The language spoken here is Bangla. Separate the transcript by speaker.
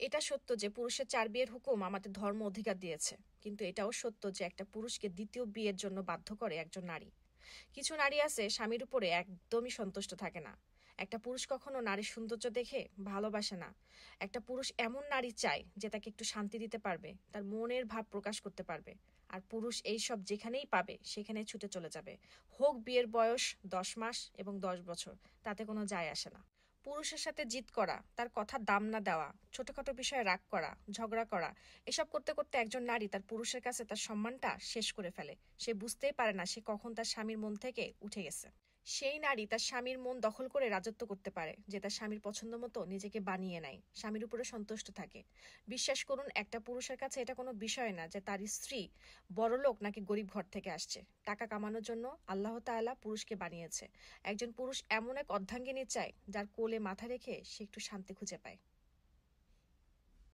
Speaker 1: এটা সত্য যে পুরুষের 4 বিয়ের হুকুম আমাদের ধর্ম অধিকার দিয়েছে, কিন্তু এটাও সত্য যে একটা পুরুষকে দ্বিতীয় বিয়ের জন্য বাধ্য করে একজন নারী। কিছু নারী আছে স্বামীর উপরে একদমই সন্তুষ্ট থাকে না। একটা পুরুষ কখনো নারীর সৌন্দর্য দেখে ভালোবাসে না। একটা পুরুষ এমন নারী চায় যে তাকে একটু শান্তি দিতে পারবে, তার মনের ভাব প্রকাশ করতে পারবে। আর পুরুষ এই সব যেখানেই পাবে সেখানেই ছুটে চলে যাবে। হোক বিয়ের বয়স 10 মাস এবং 10 বছর, তাতে কোনো যায় আসে না। পুরুষের সাথে জিদ করা, তার কথার দাম না দেওয়া, ছোটখাটো বিষয়ে রাগ করা, ঝগড়া করা, এসব করতে করতে একজন নারী তার পুরুষের কাছে তার সম্মানটা শেষ করে ফেলে। সে বুঝতেই পারে না সে কখন তার স্বামীর মন থেকে উঠে গেছে। সেই নারী তার স্বামীর মন দখল করে রাজত্ব করতে পারে, যে তার স্বামীর পছন্দ মতো নিজেকে বানিয়ে নেয়, স্বামীর উপরে সন্তুষ্ট থাকে। বিশ্বাস করুন, একটা পুরুষের কাছে এটা কোনো বিষয় না যে তার স্ত্রী বড়লোক নাকি গরিব ঘর থেকে আসছে। টাকা কামানোর জন্য আল্লাহ তাআলা পুরুষকে বানিয়েছে। একজন পুরুষ এমন এক অর্ধাঙ্গিনী চায় যার কোলে মাথা রেখে সে একটু শান্তি খুঁজে পায়।